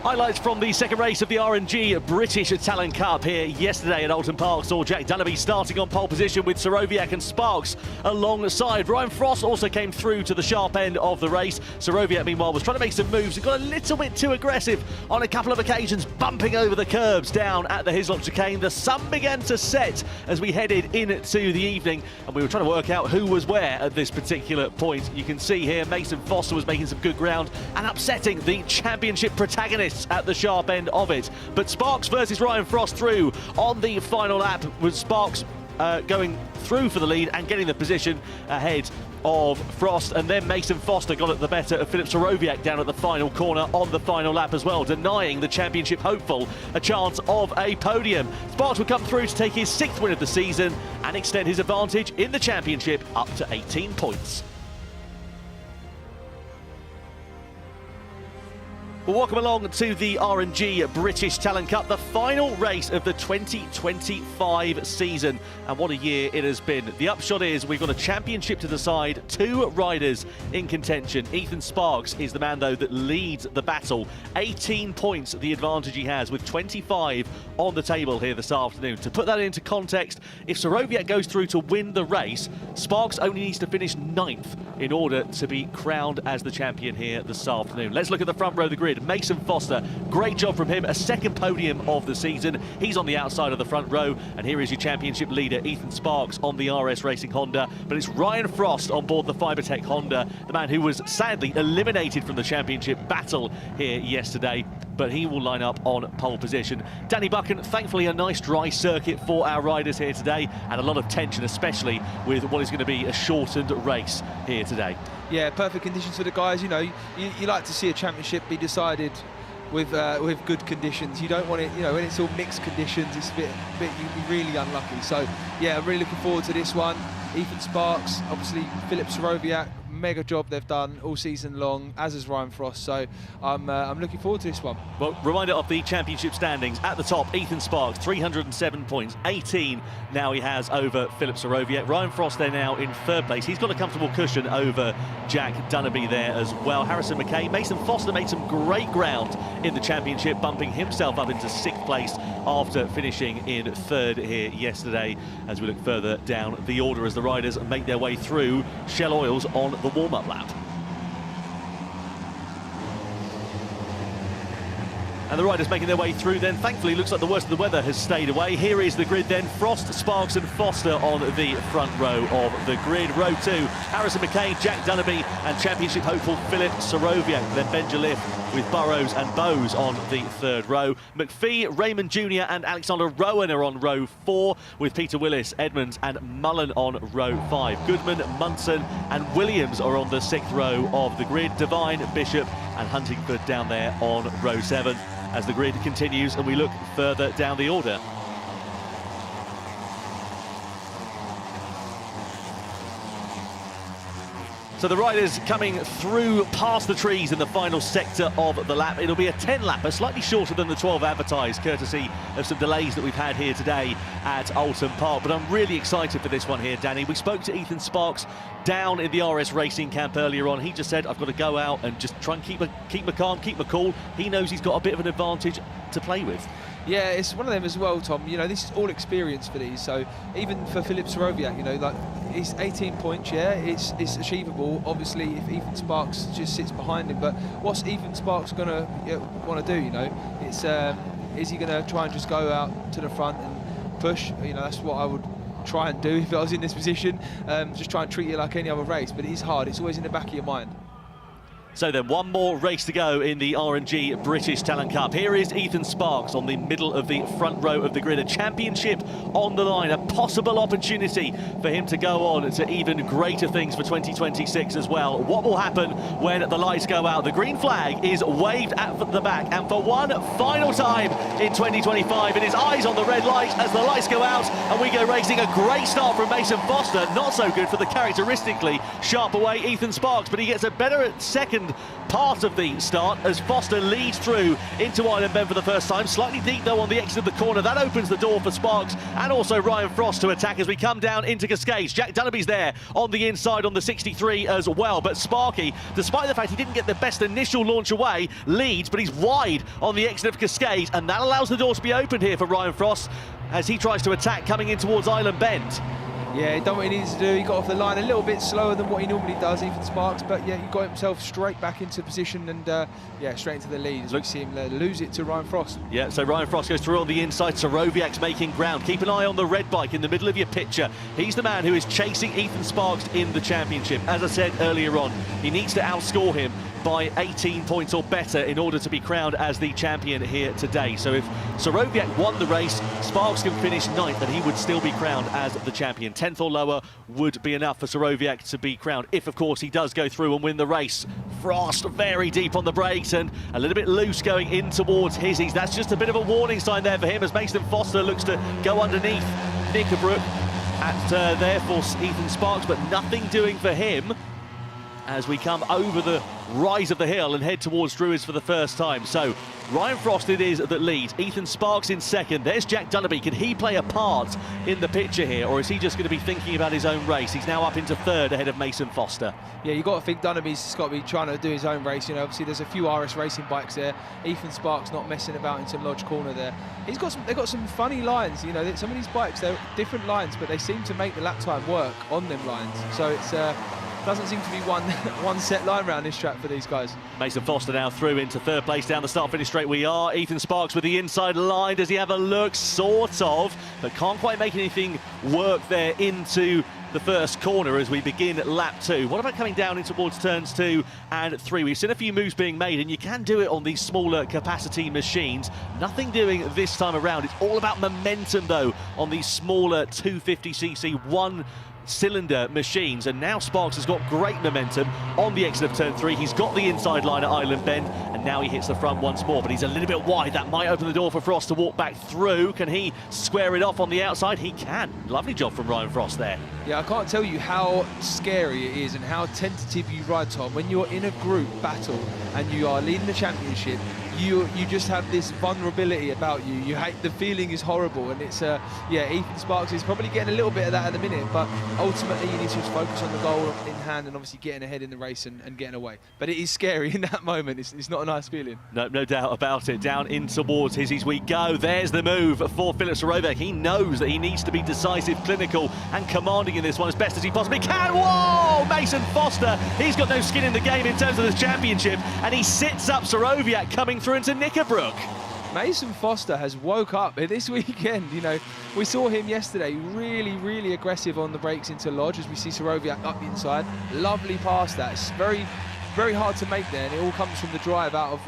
Highlights from the second race of the R&G British Talent Cup here yesterday at Oulton Park saw Jack Dunaby starting on pole position with Soroviak and Sparks alongside. Ryan Frost also came through to the sharp end of the race. Soroviak, meanwhile, was trying to make some moves and got a little bit too aggressive on a couple of occasions, bumping over the curbs down at the Hislop chicane. The sun began to set as we headed into the evening, and we were trying to work out who was where at this particular point. You can see here Mason Foster was making some good ground and upsetting the championship protagonists at the sharp end of it. But Sparks versus Ryan Frost through on the final lap, with Sparks going through for the lead and getting the position ahead of Frost, and then Mason Foster got at the better of Philip Soroviak down at the final corner on the final lap as well, denying the championship hopeful a chance of a podium. Sparks would come through to take his 6th win of the season and extend his advantage in the championship up to 18 points. Well, welcome along to the R&G British Talent Cup, the final race of the 2025 season. And what a year it has been. The upshot is we've got a championship to decide, 2 riders in contention. Ethan Sparks is the man, though, that leads the battle. 18 points the advantage he has, with 25 on the table here this afternoon. To put that into context, if Soroviak goes through to win the race, Sparks only needs to finish 9th in order to be crowned as the champion here this afternoon. Let's look at the front row of the grid. Mason Foster, great job from him, a 2nd podium of the season. He's on the outside of the front row, and here is your championship leader, Ethan Sparks, on the RS Racing Honda. But it's Ryan Frost on board the Fibertech Honda, the man who was sadly eliminated from the championship battle here yesterday, but he will line up on pole position. Danny Buchan, thankfully a nice dry circuit for our riders here today, and a lot of tension, especially with what is going to be a shortened race here today. Yeah, perfect conditions for the guys. You know, you like to see a championship be decided with good conditions. You don't want it, you know, when it's all mixed conditions, it's you'd be really unlucky. So yeah, I'm really looking forward to this one. Ethan Sparks, obviously Philip Soroviak, mega job they've done all season long, as is Ryan Frost. So I'm looking forward to this one. Well, reminder of the championship standings. At the top, Ethan Sparks, 307 points, 18 now he has over Philip Soroviak. Ryan Frost there now in 3rd place. He's got a comfortable cushion over Jack Dunaby there as well. Harrison McKay, Mason Foster made some great ground in the championship, bumping himself up into 6th place after finishing in 3rd here yesterday. As we look further down the order as the riders make their way through Shell Oils on the warm-up lap. And the riders making their way through then. Thankfully, looks like the worst of the weather has stayed away. Here is the grid then. Frost, Sparks and Foster on the front row of the grid. Row 2, Harrison McKay, Jack Dunaby and championship hopeful Philip Soroviak. Then Ben Jalif with Burrows and Bowes on the 3rd row. McPhee, Raymond Jr. and Alexander Rowan are on row 4, with Peter Willis, Edmonds and Mullen on row 5. Goodman, Munson and Williams are on the 6th row of the grid. Devine, Bishop and Huntingford down there on row 7. As the grid continues and we look further down the order. So the riders coming through past the trees in the final sector of the lap. It'll be a 10-lapper, slightly shorter than the 12 advertised, courtesy of some delays that we've had here today at Oulton Park. But I'm really excited for this one here, Danny. We spoke to Ethan Sparks down in the RS Racing camp earlier on. He just said, I've got to go out and just try and keep my calm, keep my cool. He knows he's got a bit of an advantage to play with. Yeah, it's one of them as well, Tom. You know, this is all experience for these. So even for Philip Soroviak, you know, like, it's 18 points, yeah, it's achievable. Obviously, if Ethan Sparks just sits behind him, but what's Ethan Sparks gonna want to do? You know, it's is he gonna try and just go out to the front and push? You know, that's what I would try and do if I was in this position. Just try and treat it like any other race, but it is hard. It's always in the back of your mind. So then, one more race to go in the R&G British Talent Cup. Here is Ethan Sparks on the middle of the front row of the grid. A championship on the line, a possible opportunity for him to go on to even greater things for 2026 as well. What will happen when the lights go out? The green flag is waved at the back, and for one final time in 2025, it is eyes on the red light as the lights go out and we go racing. A great start from Mason Foster, not so good for the characteristically sharp away Ethan Sparks, but he gets a better 2nd second part of the start as Foster leads through into Island Bend for the first time. Slightly deep though on the exit of the corner. That opens the door for Sparks and also Ryan Frost to attack as we come down into Cascades. Jack Dunnaby's there on the inside on the 63 as well. But Sparky, despite the fact he didn't get the best initial launch away, leads, but he's wide on the exit of Cascades, and that allows the door to be opened here for Ryan Frost as he tries to attack coming in towards Island Bend. Yeah, he done what he needed to do. He got off the line a little bit slower than what he normally does, Ethan Sparks, but yeah, he got himself straight back into position and yeah, straight into the lead as we see him lose it to Ryan Frost. Yeah, so Ryan Frost goes through on the inside. Soroviak's making ground. Keep an eye on the red bike in the middle of your picture. He's the man who is chasing Ethan Sparks in the championship. As I said earlier on, he needs to outscore him by 18 points or better in order to be crowned as the champion here today. So if Soroviak won the race, Sparks can finish 9th and he would still be crowned as the champion. 10th or lower would be enough for Soroviak to be crowned, if of course he does go through and win the race. Frost very deep on the brakes and a little bit loose going in towards Hizzies. That's just a bit of a warning sign there for him as Mason Foster looks to go underneath Knickerbrook at there for Ethan Sparks, but nothing doing for him as we come over the rise of the hill and head towards Druids for the first time. So Ryan Frost it is that leads. Ethan Sparks in second. There's Jack Dunnaby. Can he play a part in the picture here, or is he just going to be thinking about his own race? He's now up into third ahead of Mason Foster. Yeah, you've got to think Dunnaby's got to be trying to do his own race. You know, obviously there's a few RS racing bikes there. Ethan Sparks not messing about into Lodge Corner there. They've got some funny lines. You know, some of these bikes, they're different lines, but they seem to make the lap time work on them lines. So it's doesn't seem to be one set line around this track for these guys. Mason Foster now through into third place down the start-finish straight we are. Ethan Sparks with the inside line. Does he have a look? Sort of, but can't quite make anything work there into the first corner as we begin lap 2. What about coming down in towards turns 2 and 3? We've seen a few moves being made, and you can do it on these smaller capacity machines. Nothing doing this time around. It's all about momentum, though, on these smaller 250cc one-cylinder machines, and now Sparks has got great momentum on the exit of turn 3. He's got the inside line at Island Bend, and now he hits the front once more, but he's a little bit wide. That might open the door for Frost to walk back through. Can he square it off on the outside? He can. Lovely job from Ryan Frost there. Yeah, I can't tell you how scary it is and how tentative you ride, Tom. When you're in a group battle and you are leading the championship, you just have this vulnerability about you. You hate, the feeling is horrible, and it's yeah, Ethan Sparks is probably getting a little bit of that at the minute, but ultimately you need to just focus on the goal in hand and obviously getting ahead in the race and getting away. But it is scary in that moment. It's not a nice feeling. No doubt about it. Down in towards Hizzies we go. There's the move for Philip Soroviak. He knows that he needs to be decisive, clinical and commanding in this one as best as he possibly can. Whoa! Mason Foster, he's got no skin in the game in terms of this championship, and he sits up Soroviak coming through into Knickerbrook. Mason Foster has woke up this weekend. You know, we saw him yesterday really aggressive on the brakes into Lodge as we see Soroviak up the inside. Lovely pass that. It's very hard to make there, and it all comes from the drive out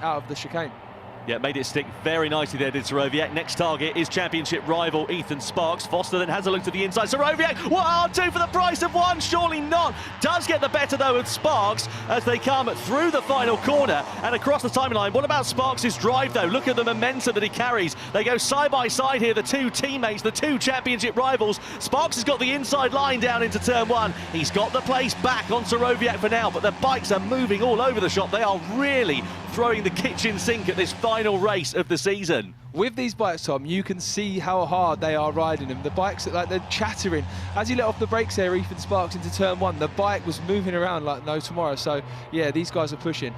of the chicane. Yeah, made it stick very nicely there, did Soroviak. Next target is championship rival Ethan Sparks. Foster then has a look to the inside. Soroviak, 2 for the price of 1, surely not. Does get the better, though, of Sparks as they come through the final corner and across the timeline. What about Sparks' drive, though? Look at the momentum that he carries. They go side by side here, the two teammates, the two championship rivals. Sparks has got the inside line down into turn 1. He's got the place back on Soroviak for now, but the bikes are moving all over the shop. They are really throwing the kitchen sink at this final race of the season. With these bikes, Tom, you can see how hard they are riding them. The bikes, like, they're chattering. As he let off the brakes there, Ethan Sparks into turn 1, the bike was moving around like no tomorrow. So, yeah, these guys are pushing.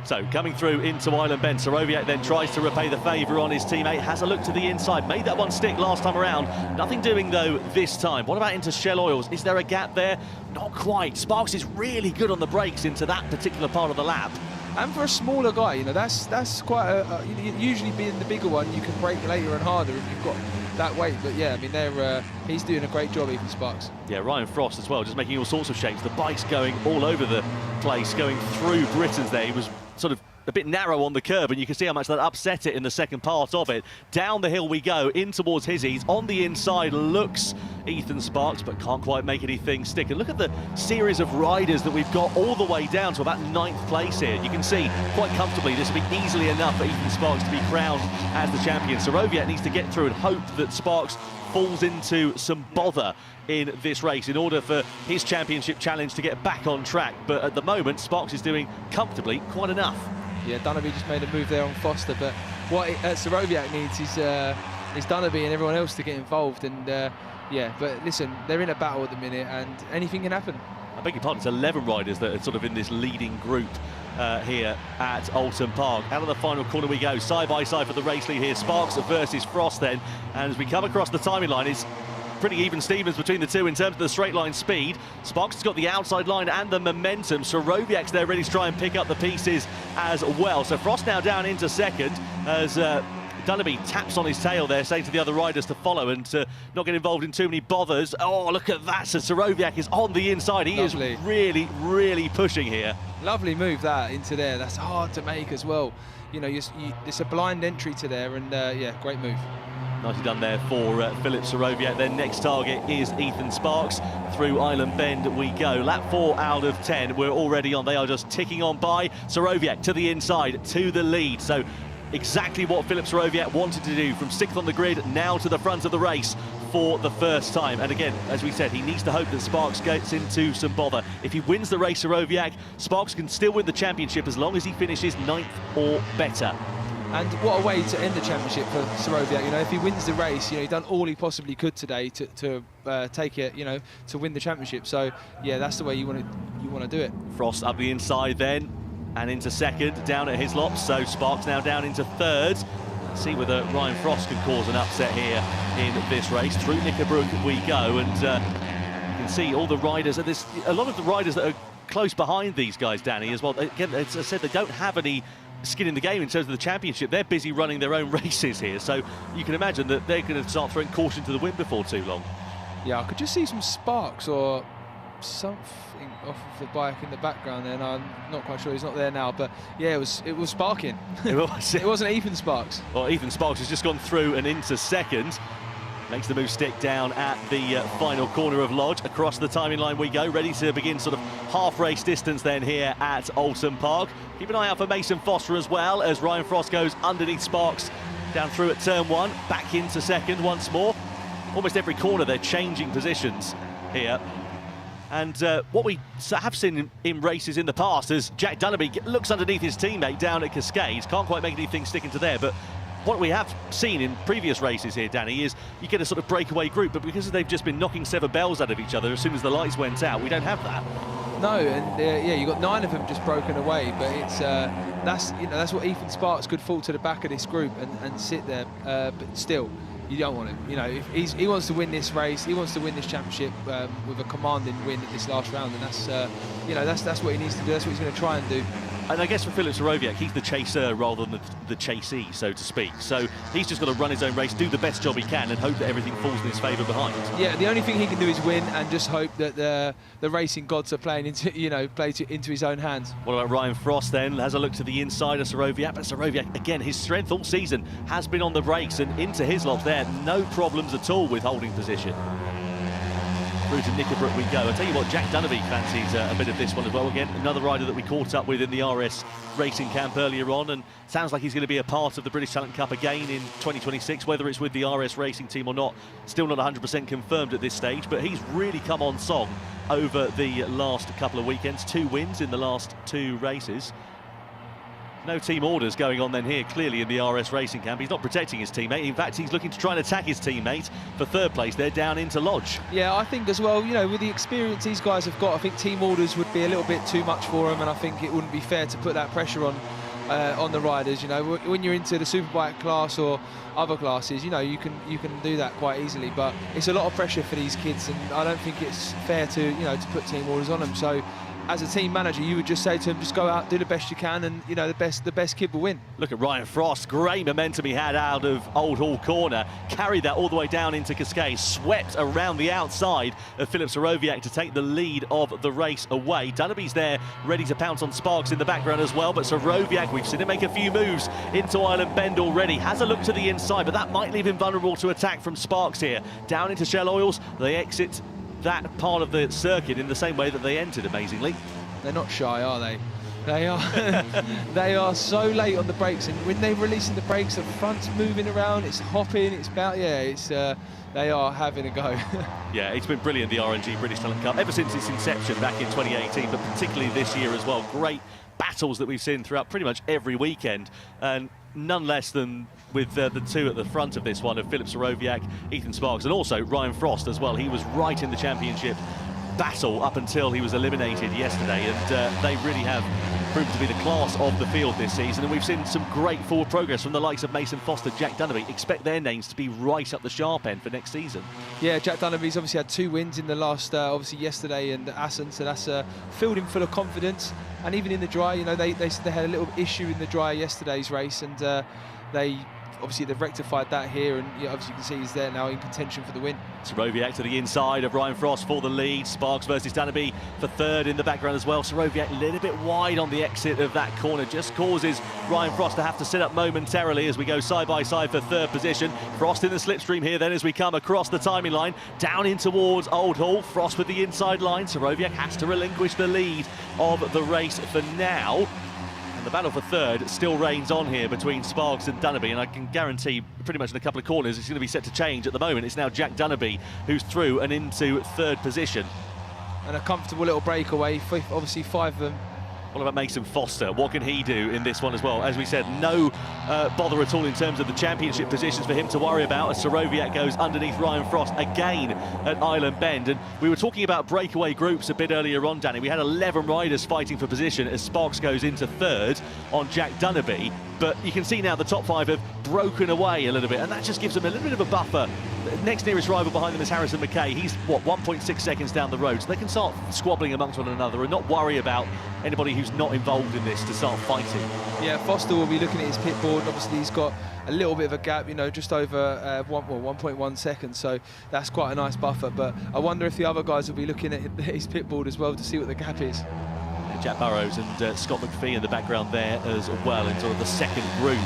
So, coming through into Island Bend, Soroviak then tries to repay the favour on his teammate, has a look to the inside, made that one stick last time around. Nothing doing, though, this time. What about into Shell Oils? Is there a gap there? Not quite. Sparks is really good on the brakes into that particular part of the lap. And for a smaller guy, you know, that's quite usually being the bigger one, you can brake later and harder if you've got that weight. But yeah, I mean, he's doing a great job, Ethan Sparks. Yeah, Ryan Frost as well, just making all sorts of shapes. The bike's going all over the place, going through Britain's there. He was sort of a bit narrow on the curb, and you can see how much that upset it in the second part of it. Down the hill we go, in towards Hizzies. On the inside looks Ethan Sparks, but can't quite make anything stick. And look at the series of riders that we've got all the way down to about 9th place here. You can see quite comfortably this will be easily enough for Ethan Sparks to be crowned as the champion. Serowiak needs to get through and hope that Sparks falls into some bother in this race in order for his championship challenge to get back on track. But at the moment, Sparks is doing comfortably quite enough. Yeah, Dunnerby just made a move there on Foster, but what Serowiak needs is Dunnerby and everyone else to get involved. And yeah, but listen, they're in a battle at the minute, and anything can happen. I beg your pardon, it's 11 riders that are sort of in this leading group here at Oulton Park. Out of the final corner we go, side by side for the race lead here. Sparks versus Frost then, and as we come across the timing line, it's pretty even Stevens between the two in terms of the straight line speed. Sparks has got the outside line and the momentum. Serowiak's there ready to try and pick up the pieces as well. So Frost now down into second as Dunnerby taps on his tail there, saying to the other riders to follow and to not get involved in too many bothers. Oh, look at that. So Serowiak is on the inside. He Lovely. is really, really pushing here. Lovely move that into there. That's hard to make as well. You know, it's a blind entry to there, and yeah, great move. Nicely done there for Philip Serowiak. Their next target is Ethan Sparks. Through Island Bend we go. Lap 4 out of 10. We're already on. They are just ticking on by. Serowiak to the inside, to the lead. So exactly what Philip Serowiak wanted to do, from 6th on the grid now to the front of the race for the first time. And again, as we said, he needs to hope that Sparks gets into some bother. If he wins the race, Serowiak, Sparks can still win the championship as long as he finishes 9th or better. And what a way to end the championship for Serowiak. You know, if he wins the race, you know, he's done all he possibly could today to take it, you know, to win the championship. So yeah, that's the way you want to do it. Frost up the inside then, and into second, down at his lops. So Sparks now down into third. Let's see whether Ryan Frost can cause an upset here in this race. Through Knickerbrook we go, and you can see all the riders. There's a lot of the riders that are close behind these guys, Danny, as well. Again, as I said, they don't have any skin in the game in terms of the championship. They're busy running their own races here, so you can imagine that they're going to start throwing caution to the wind before too long. Yeah, I could just see some sparks or something off of the bike in the background there, and I'm not quite sure. He's not there now, but yeah, it was sparking. It wasn't Ethan Sparks. Well, Ethan Sparks has just gone through and into second. Makes the move stick down at the final corner of Lodge. Across the timing line we go, ready to begin sort of half race distance then here at Oulton Park. Keep an eye out for Mason Foster as well, as Ryan Frost goes underneath Sparks down through at turn 1, back into second once more. Almost every corner they're changing positions here. And what we have seen in races in the past is Jack Dunnerby looks underneath his teammate down at Cascades, can't quite make anything stick into there, but what we have seen in previous races here, Danny, is you get a sort of breakaway group, but because they've just been knocking 7 bells out of each other as soon as the lights went out, we don't have that. No, and yeah, you've got 9 of them just broken away, but it's that's what Ethan Sparks could fall to the back of this group and sit there, but still, you don't want him. You know, if he wants to win this race, he wants to win this championship with a commanding win at this last round, and that's you know, that's what he needs to do. That's what he's going to try and do. And I guess for Philip Serowiak, he's the chaser rather than the chasee, so to speak. So he's just got to run his own race, do the best job he can, and hope that everything falls in his favour behind. Yeah, the only thing he can do is win, and just hope that the racing gods are playing into, you know, into his own hands. What about Ryan Frost then? Has a look to the inside of Serowiak, but Serowiak, again, his strength all season has been on the brakes and into his lots there. No problems at all with holding position. Through to Knickerbrook we go. I'll tell you what, Jack Dunnerby fancies a bit of this one as well. Again, another rider that we caught up with in the RS Racing Camp earlier on, and sounds like he's going to be a part of the British Talent Cup again in 2026, whether it's with the RS Racing team or not. Still not 100% confirmed at this stage, but he's really come on song over the last couple of weekends. 2 wins in the last 2 races. No team orders going on then here, clearly in the RS Racing Camp. He's not protecting his teammate. In fact, he's looking to try and attack his teammate for 3rd place. They're down into Lodge. Yeah, I think as well, you know, with the experience these guys have got, I think team orders would be a little bit too much for them, and I think it wouldn't be fair to put that pressure on the riders. You know, when you're into the superbike class or other classes, you know, you can do that quite easily, but it's a lot of pressure for these kids, and I don't think it's fair to, you know, to put team orders on them. So as a team manager, you would just say to him, just go out, do the best you can, and you know the best kid will win. Look at Ryan Frost, great momentum he had out of Old Hall corner, carried that all the way down into Cascais, swept around the outside of Filip Sorowiak to take the lead of the race away. Dunnaby's there, ready to pounce on Sparks in the background as well, but Sorowiak, we've seen him make a few moves into Island Bend already, has a look to the inside, but that might leave him vulnerable to attack from Sparks here. Down into Shell Oils, they exit that part of the circuit in the same way that they entered, amazingly. They're not shy, are they? They are. They are so late on the brakes, and when they're releasing the brakes, the front's moving around, it's hopping, it's about, yeah, it's they are having a go. Yeah, it's been brilliant, the RNG British Talent Cup, ever since its inception back in 2018, but particularly this year as well. Great battles that we've seen throughout pretty much every weekend, and none less than with the two at the front of this one of Filip Sorowiak, Ethan Sparks, and also Ryan Frost as well. He was right in the championship battle up until he was eliminated yesterday, and they really have proved to be the class of the field this season, and we've seen some great forward progress from the likes of Mason Foster, Jack Dunnaby. Expect their names to be right up the sharp end for next season. Yeah, Jack Dunnaby's obviously had 2 wins in the last, obviously yesterday and Assen, so that's filled him full of confidence. And even in the dry, you know, they had a little issue in the dry yesterday's race, and they've rectified that here, and yeah, obviously you can see he's there now in contention for the win. Sorowiak to the inside of Ryan Frost for the lead. Sparks versus Dunnaby for third in the background as well. Sorowiak a little bit wide on the exit of that corner, just causes Ryan Frost to have to sit up momentarily as we go side by side for third position. Frost in the slipstream here then as we come across the timing line, down in towards Old Hall. Frost with the inside line. Sorowiak has to relinquish the lead of the race for now. The battle for third still reigns on here between Sparks and Dunnaby, and I can guarantee pretty much in a couple of corners it's going to be set to change. At the moment it's now Jack Dunnaby who's through and into third position. And a comfortable little breakaway, obviously 5 of them. What about Mason Foster? What can he do in this one as well? As we said, no bother at all in terms of the championship positions for him to worry about as Sorowiak goes underneath Ryan Frost again at Island Bend. And we were talking about breakaway groups a bit earlier on, Danny. We had 11 riders fighting for position as Sparks goes into third on Jack Dunnaby. But you can see now the top 5 have broken away a little bit, and that just gives them a little bit of a buffer. Next nearest rival behind them is Harrison McKay. He's, what, 1.6 seconds down the road, so they can start squabbling amongst one another and not worry about anybody who's not involved in this to start fighting. Yeah, Foster will be looking at his pit board. Obviously, he's got a little bit of a gap, you know, just over 1.1 seconds, so that's quite a nice buffer. But I wonder if the other guys will be looking at his pit board as well to see what the gap is. Jack Burrows and Scott McPhee in the background there as well, in sort of the second group,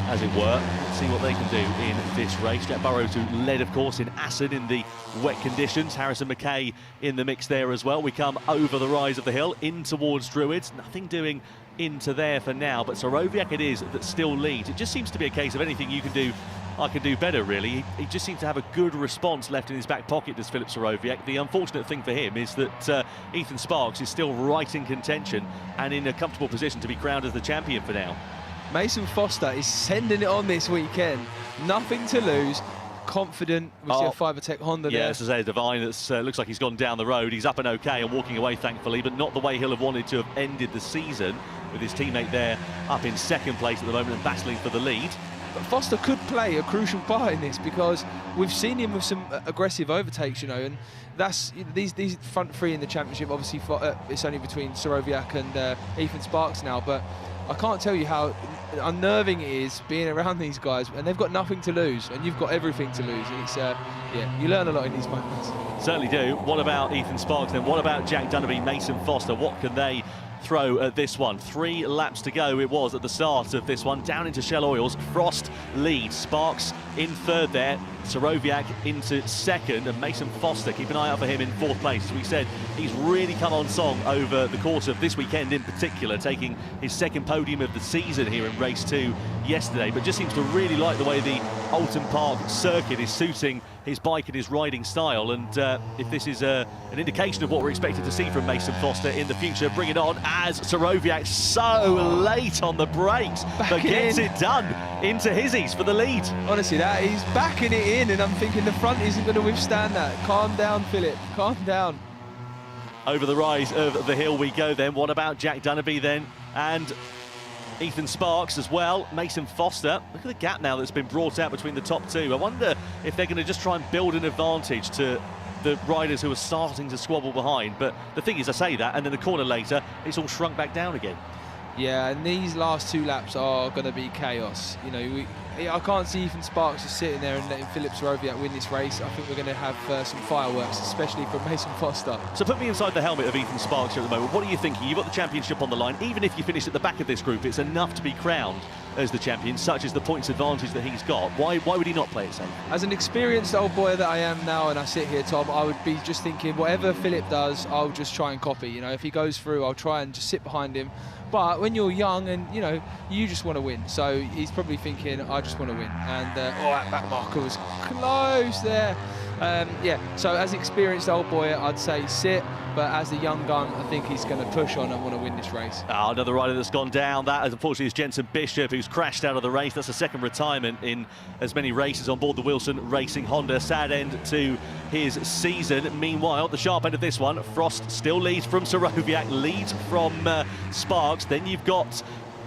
as it were. Let's see what they can do in this race. Jack Burrows, who led, of course, in Assen in the wet conditions. Harrison McKay in the mix there as well. We come over the rise of the hill in towards Druids. Nothing doing into there for now, but Sorowiak it is that still leads. It just seems to be a case of anything you can do, I can do better, really. He just seems to have a good response left in his back pocket, does Filip Sorowiak. The unfortunate thing for him is that Ethan Sparks is still right in contention and in a comfortable position to be crowned as the champion for now. Mason Foster is sending it on this weekend. Nothing to lose. Confident. We see a Fibertech Honda there. Yeah, as I say, Divine, that looks like he's gone down the road. He's up and okay and walking away, thankfully, but not the way he'll have wanted to have ended the season, with his teammate there up in second place at the moment and battling for the lead. But Foster could play a crucial part in this, because we've seen him with some aggressive overtakes, you know, and that's these front 3 in the championship. Obviously, it's only between Sorowiak and Ethan Sparks now, but I can't tell you how unnerving it is being around these guys, and they've got nothing to lose, and you've got everything to lose, and it's yeah, you learn a lot in these moments. Certainly do. What about Ethan Sparks then? What about Jack Dunnaby, Mason Foster? What can they throw at this one? 3 laps to go it was at the start of this one. Down into Shell Oils. Frost leads. Sparks in third there. Sorowiak into second, and Mason Foster, keep an eye out for him in 4th place. As we said, he's really come on song over the course of this weekend in particular, taking his 2nd podium of the season here in race 2 yesterday, but just seems to really like the way the Oulton Park circuit is suiting his bike and his riding style. And if this is an indication of what we're expected to see from Mason Foster in the future, bring it on, as Sorowiak so late on the brakes, but gets it done into Hizzies for the lead. Honestly, that he's backing it in, and I'm thinking the front isn't going to withstand that. Calm down, Philip, calm down. Over the rise of the hill we go then. What about Jack Dunnaby then? And Ethan Sparks as well. Mason Foster. Look at the gap now that's been brought out between the top 2. I wonder if they're going to just try and build an advantage to the riders who are starting to squabble behind. But the thing is, I say that, and then the corner later, it's all shrunk back down again. Yeah, and these last 2 laps are going to be chaos. You know, I can't see Ethan Sparks just sitting there and letting Philip Soroviak win this race. I think we're going to have some fireworks, especially from Mason Foster. So put me inside the helmet of Ethan Sparks here at the moment. What are you thinking? You've got the championship on the line. Even if you finish at the back of this group, it's enough to be crowned as the champion, such as the points advantage that he's got. Why would he not play it safe? As an experienced old boy that I am now, and I sit here, Tom, I would be just thinking, whatever Philip does, I'll just try and copy. You know, if he goes through, I'll try and just sit behind him. But when you're young and, you know, you just want to win. So he's probably thinking, I just want to win. And, oh, that back marker was close there. Yeah, so as an experienced old boy, I'd say sit. But as a young gun, I think he's going to push on and want to win this race. Oh, another rider that's gone down. That, unfortunately, is Jensen Bishop, who's crashed out of the race. That's a second retirement in as many races on board the Wilson Racing Honda. Sad end to his season. Meanwhile, the sharp end of this one, Frost still leads from Soroviak, leads from Sparks. Then you've got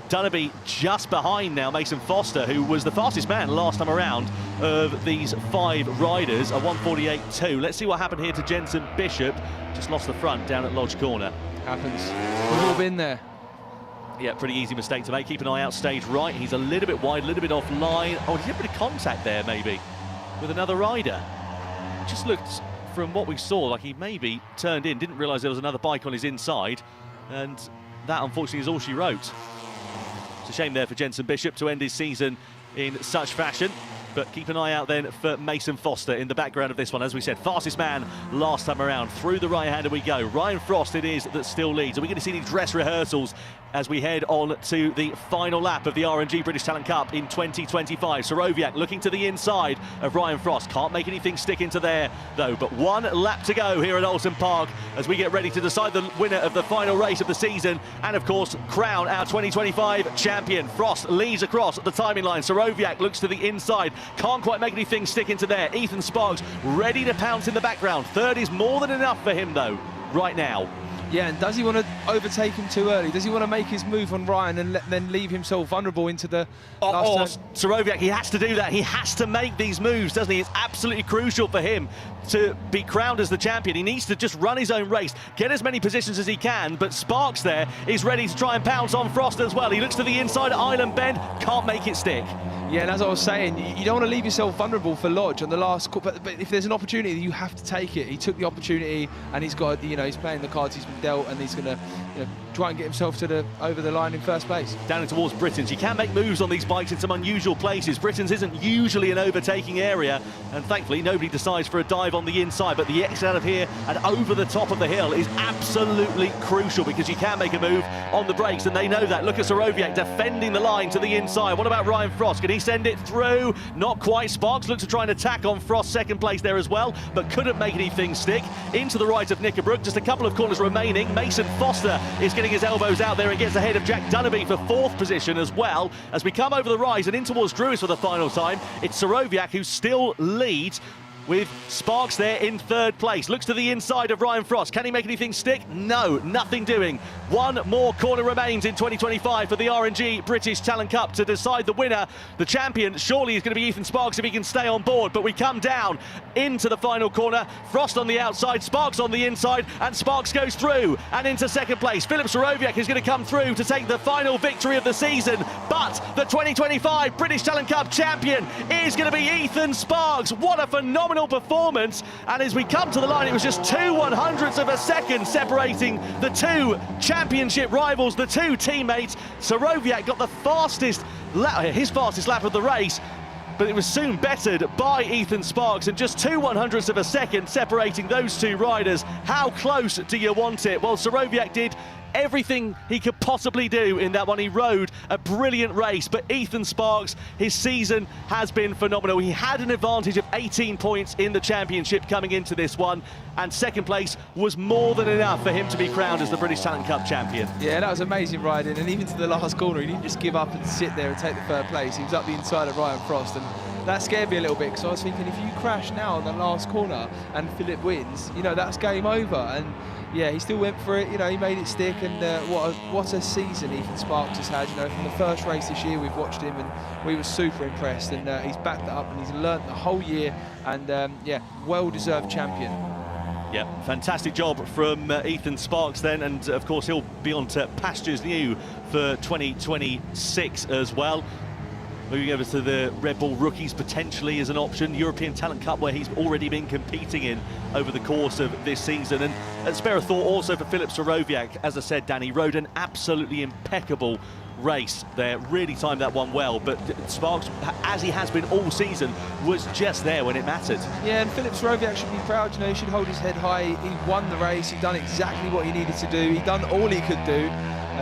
Dunnerby just behind now, Mason Foster, who was the fastest man last time around of these 5 riders, a 1:48.2. Let's see what happened here to Jensen Bishop. Just lost the front down at Lodge Corner. Happens. We've all been there. Yeah, pretty easy mistake to make. Keep an eye out stage right. He's a little bit wide, a little bit offline. Oh, he had a bit of contact there, maybe, with another rider. Just looked, from what we saw, like he maybe turned in, didn't realise there was another bike on his inside, and that, unfortunately, is all she wrote. It's a shame there for Jensen Bishop to end his season in such fashion. But keep an eye out then for Mason Foster in the background of this one. As we said, fastest man last time around. Through the right-hander we go. Ryan Frost it is that still leads. Are we going to see these dress rehearsals as we head on to the final lap of the R&G British Talent Cup in 2025? Soroviak looking to the inside of Ryan Frost. Can't make anything stick into there, though. But 1 lap to go here at Oulton Park as we get ready to decide the winner of the final race of the season and, of course, crown our 2025 champion. Frost leads across the timing line. Soroviak looks to the inside. Can't quite make anything stick into there. Ethan Sparks ready to pounce in the background. Third is more than enough for him, though, right now. Yeah, and does he want to overtake him too early? Does he want to make his move on Ryan and then leave himself vulnerable into the last turn? Soroviak, he has to do that. He has to make these moves, doesn't he? It's absolutely crucial for him to be crowned as the champion. He needs to just run his own race, get as many positions as he can, but Sparks there is ready to try and pounce on Frost as well. He looks to the inside at Island Bend, can't make it stick. Yeah, and as I was saying, you don't want to leave yourself vulnerable for Lodge on the last call, but if there's an opportunity, you have to take it. He took the opportunity, and he's got, you know, he's playing the cards he's been dealt, and he's going to, you know, try and get himself to over the line in first place. Down and towards Britons. You can make moves on these bikes in some unusual places. Britons isn't usually an overtaking area, and thankfully nobody decides for a dive on the inside, but the exit out of here and over the top of the hill is absolutely crucial because you can make a move on the brakes, and they know that. Look at Soroviak defending the line to the inside. What about Ryan Frost? Can he send it through? Not quite. Sparks looked to try and attack on Frost, second place there as well, but couldn't make anything stick. Into the right of Knickerbrook, just a couple of corners remaining. Mason Foster is getting his elbows out there and gets ahead of Jack Dunnerby for 4th position as well. As we come over the rise and in towards Drewis for the final time, it's Soroviak who still leads, with Sparks there in 3rd place. Looks to the inside of Ryan Frost. Can he make anything stick? No, nothing doing. 1 more corner remains in 2025 for the R&G British Talent Cup to decide the winner. The champion surely is going to be Ethan Sparks if he can stay on board, but we come down into the final corner. Frost on the outside, Sparks on the inside, and Sparks goes through and into 2nd place. Philip Soroviak is going to come through to take the final victory of the season, but the 2025 British Talent Cup champion is going to be Ethan Sparks. What a phenomenal performance, and as we come to the line, it was just 2 100ths of a second separating the 2 championship rivals, the 2 teammates. Soroviak got the fastest lap, his fastest lap of the race, but it was soon bettered by Ethan Sparks, and just 2 100ths of a second separating those 2 riders. How close do you want it? Well, Soroviak did everything he could possibly do in that one. He rode a brilliant race, but Ethan Sparks, his season has been phenomenal. He had an advantage of 18 points in the championship coming into this one, and 2nd place was more than enough for him to be crowned as the British Talent Cup champion. Yeah, that was amazing riding, and even to the last corner, he didn't just give up and sit there and take the 3rd place. He was up the inside of Ryan Frost, and that scared me a little bit, because I was thinking, if you crash now on the last corner and Philip wins, you know, that's game over. And yeah, he still went for it, you know, he made it stick, and what a season Ethan Sparks has had. You know, from the first race this year, we've watched him, and we were super impressed, and he's backed it up, and he's learnt the whole year, and yeah, well-deserved champion. Yeah, fantastic job from Ethan Sparks then, and of course he'll be on to pastures new for 2026 as well. Moving over to the Red Bull Rookies potentially as an option. European Talent Cup, where he's already been competing in over the course of this season. And a spare a thought also for Filip Sorowiak. As I said, Danny rode an absolutely impeccable race there, really timed that one well, but Sparks, as he has been all season, was just there when it mattered. Yeah, and Filip Sorowiak should be proud, you know, he should hold his head high. He won the race, he done exactly what he needed to do, he done all he could do.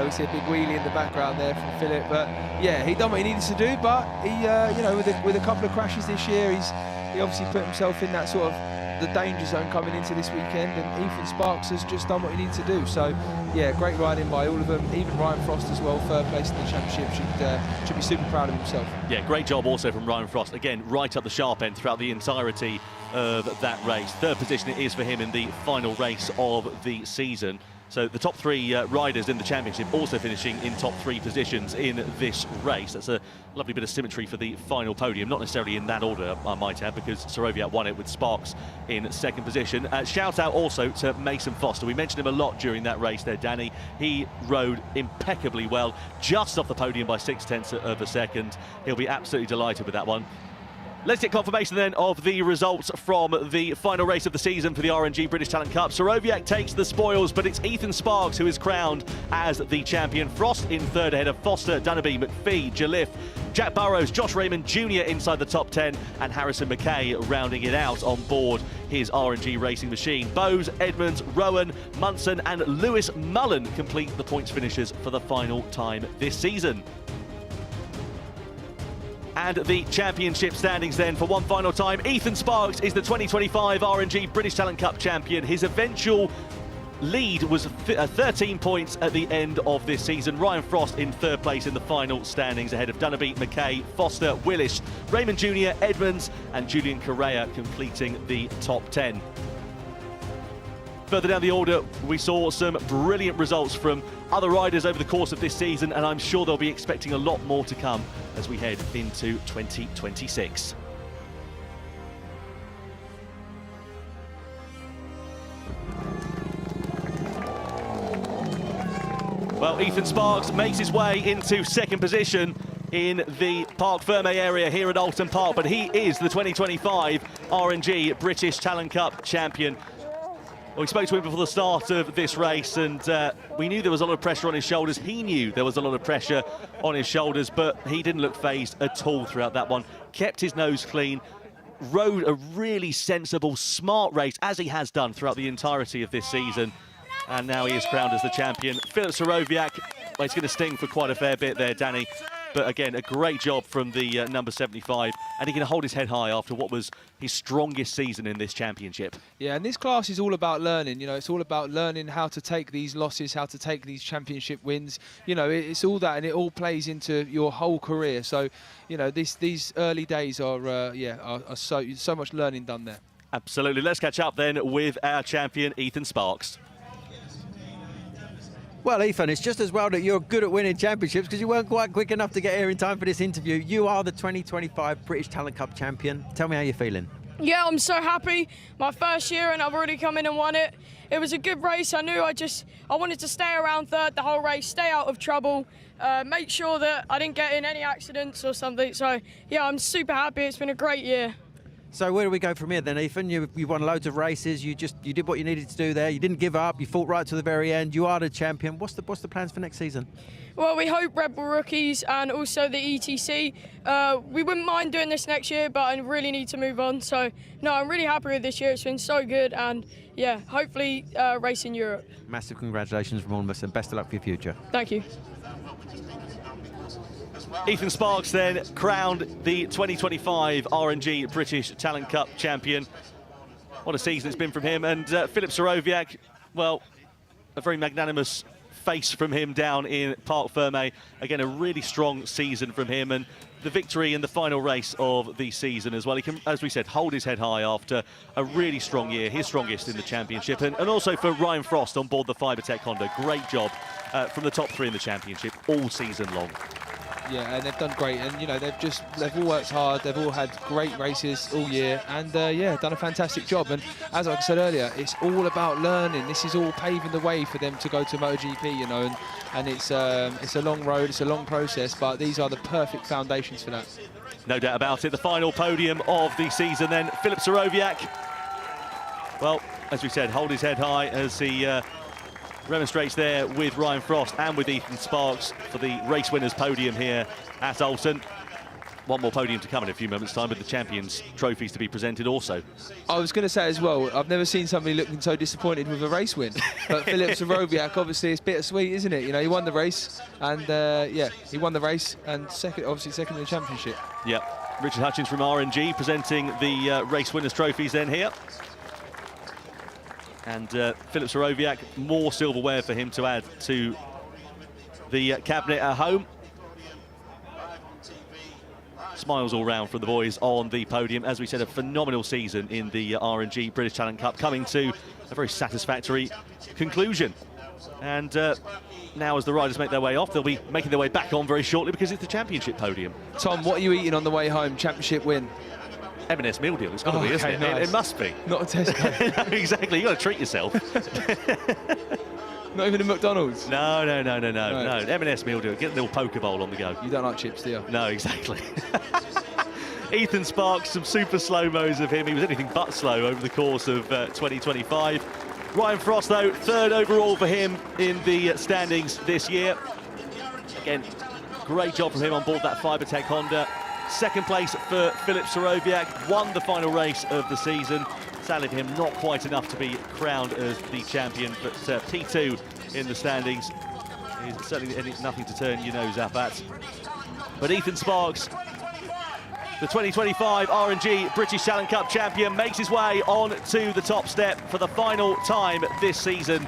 We see a big wheelie in the background there from Filip, but yeah, he done what he needed to do, but he, you know, with a couple of crashes this year, he obviously put himself in that sort of the danger zone coming into this weekend, and Ethan Sparks has just done what he needed to do. So yeah, great riding by all of them, even Ryan Frost as well, third place in the championship, should be super proud of himself. Yeah, great job also from Ryan Frost, again right up the sharp end throughout the entirety of that race. Third position it is for him in the final race of the season. So the top three riders in the championship also finishing in top three positions in this race. That's a lovely bit of symmetry for the final podium, not necessarily in that order, I might add, because Sorowiak won it with Sparks in second position. Shout out also to Mason Foster. We mentioned him a lot during that race there, Danny. He rode impeccably well, just off the podium by 0.6 of a second. He'll be absolutely delighted with that one. Let's get confirmation then of the results from the final race of the season for the RNG British Talent Cup. Sorowiak takes the spoils, but it's Ethan Sparks who is crowned as the champion. Frost in third ahead of Foster, Dunnerby, McPhee, Jaliff, Jack Burrows, Josh Raymond Jr. inside the top 10, and Harrison McKay rounding it out on board his RNG racing machine. Bowes, Edmonds, Rowan, Munson and Lewis Mullen complete the points finishers for the final time this season. And the championship standings then for one final time. Ethan Sparks is the 2025 RNG British Talent Cup champion. His eventual lead was 13 points at the end of this season. Ryan Frost in third place in the final standings ahead of Dunnerby, McKay, Foster, Willis, Raymond Jr., Edmonds and Julian Correa completing the top 10. Further down the order, we saw some brilliant results from other riders over the course of this season, and I'm sure they'll be expecting a lot more to come as we head into 2026. Well, Ethan Sparks makes his way into second position in the Parc Ferme area here at Oulton Park, but he is the 2025 RNG British Talent Cup champion. Well, we spoke to him before the start of this race, and we knew there was a lot of pressure on his shoulders. He knew there was a lot of pressure on his shoulders, but he didn't look fazed at all throughout that one. Kept his nose clean, rode a really sensible, smart race, as he has done throughout the entirety of this season. And now he is crowned as the champion. Filip Sorowiak, well, it's going to sting for quite a fair bit there, Danny. But again, a great job from the number 75, and he can hold his head high after what was his strongest season in this championship. Yeah, and this class is all about learning. You know, it's all about learning how to take these losses, how to take these championship wins. You know, it's all that, and it all plays into your whole career. So, you know, these early days are so much learning done there. Absolutely. Let's catch up then with our champion, Ethan Sparks. Well, Ethan, it's just as well that you're good at winning championships because you weren't quite quick enough to get here in time for this interview. You are the 2025 British Talent Cup champion. Tell me how you're feeling. Yeah, I'm so happy. My first year and I've already come in and won it. It was a good race. I knew I wanted to stay around third the whole race, stay out of trouble, make sure that I didn't get in any accidents or something. So, yeah, I'm super happy. It's been a great year. So where do we go from here then, Ethan? You won loads of races. You did what you needed to do there. You didn't give up. You fought right to the very end. You are the champion. What's the plans for next season? Well, we hope Red Bull Rookies and also the ETC. We wouldn't mind doing this next year, but I really need to move on. So, no, I'm really happy with this year. It's been so good, and yeah, hopefully race in Europe. Massive congratulations from all of us, and best of luck for your future. Thank you. Ethan Sparks then crowned the 2025 RNG British Talent Cup champion. What a season it's been from him. And Filip Sorowiak, well, a very magnanimous face from him down in Parc Ferme. Again, a really strong season from him, and the victory in the final race of the season as well. He can, as we said, hold his head high after a really strong year, his strongest in the championship. And also for Ryan Frost on board the Fibertech Honda, great job from the top three in the championship all season long. Yeah, and they've done great, and you know they've all worked hard. They've all had great races all year, and yeah, done a fantastic job. And as I said earlier, it's all about learning. This is all paving the way for them to go to MotoGP, you know, and it's a long road, it's a long process, but these are the perfect foundations for that. No doubt about it. The final podium of the season then, Filip Soroviak. Well, as we said, hold his head high as he remonstrates there with Ryan Frost and with Ethan Sparks for the race winners podium here at Oulton. One more podium to come in a few moments' time with the champions' trophies to be presented also. I was going to say as well, I've never seen somebody looking so disappointed with a race win. But Filip Soroviak, obviously, it's bittersweet, isn't it? You know, he won the race, and yeah, he won the race, and obviously second in the championship. Yep. Richard Hutchins from RNG presenting the race winners' trophies then here. And Filip Soroviak, more silverware for him to add to the cabinet at home. Smiles all round from the boys on the podium. As we said, a phenomenal season in the RNG British Talent Cup, coming to a very satisfactory conclusion. And now as the riders make their way off, they'll be making their way back on very shortly because it's the championship podium. Tom, what are you eating on the way home? Championship win? M&S meal deal, it's got to be, isn't it? Nice. It must be. Not a Tesco. No, exactly, you've got to treat yourself. Not even a McDonald's? No. M&S meal deal, get a little poke bowl on the go. You don't like chips, do you? No, exactly. Ethan Sparks, some super slow-mos of him. He was anything but slow over the course of 2025. Ryan Frost, though, third overall for him in the standings this year. Again, great job from him on board that Fibertech Honda. Second place for Filip Soroviak, won the final race of the season. Sadly for him, not quite enough to be crowned as the champion, but P2 in the standings is certainly nothing to turn your nose up at. But Ethan Sparks, the 2025 RNG British Talent Cup champion, makes his way on to the top step for the final time this season.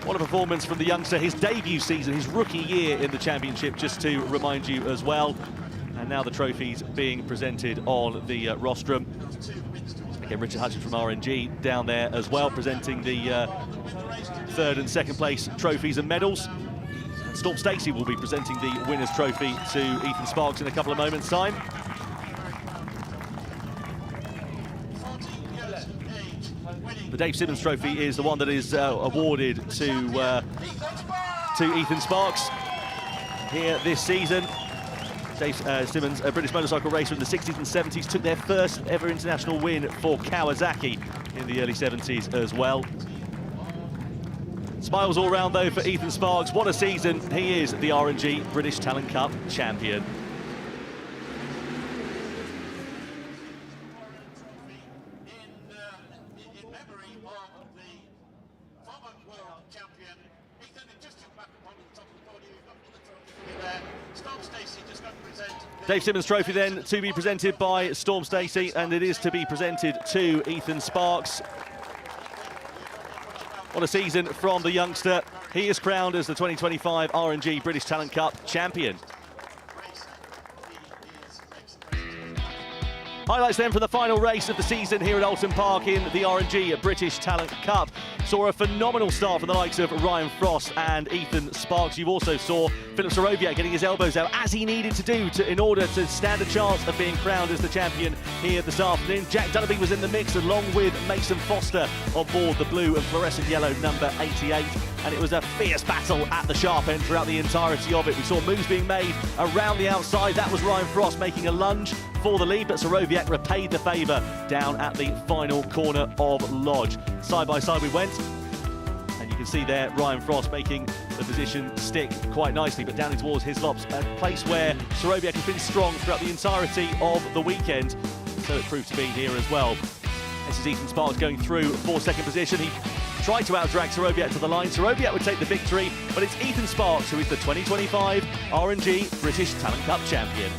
What a performance from the youngster, his debut season, his rookie year in the championship, just to remind you as well. And now the trophies being presented on the rostrum. Again, Richard Hutchins from RNG down there as well, presenting the third and second place trophies and medals. And Storm Stacey will be presenting the winner's trophy to Ethan Sparks in a couple of moments' time. The Dave Simmons Trophy is the one that is awarded to Ethan Sparks here this season. Dave Simmons, a British motorcycle racer in the 60s and 70s, took their first ever international win for Kawasaki in the early 70s as well. Smiles all round though for Ethan Sparks. What a season. He is the RNG British Talent Cup champion. Dave Simmons Trophy then to be presented by Storm Stacey, and it is to be presented to Ethan Sparks. What a season from the youngster. He is crowned as the 2025 RNG British Talent Cup champion. Highlights then from the final race of the season here at Oulton Park in the RNG British Talent Cup. Saw a phenomenal start from the likes of Ryan Frost and Ethan Sparks. You also saw Filip Soroviak getting his elbows out, as he needed to do in order to stand a chance of being crowned as the champion here this afternoon. Jack Dunnerby was in the mix along with Mason Foster on board the blue and fluorescent yellow number 88. And it was a fierce battle at the sharp end throughout the entirety of it. We saw moves being made around the outside. That was Ryan Frost making a lunge for the lead, but Soroviak repaid the favour down at the final corner of Lodge. Side by side we went, and you can see there Ryan Frost making the position stick quite nicely, but down towards Hislop's, a place where Soroviak has been strong throughout the entirety of the weekend, so it proved to be here as well. This is Ethan Sparks going through for second position. He tried to out-drag Soroviak to the line. Soroviak would take the victory, but it's Ethan Sparks who is the 2025 RNG British Talent Cup champion.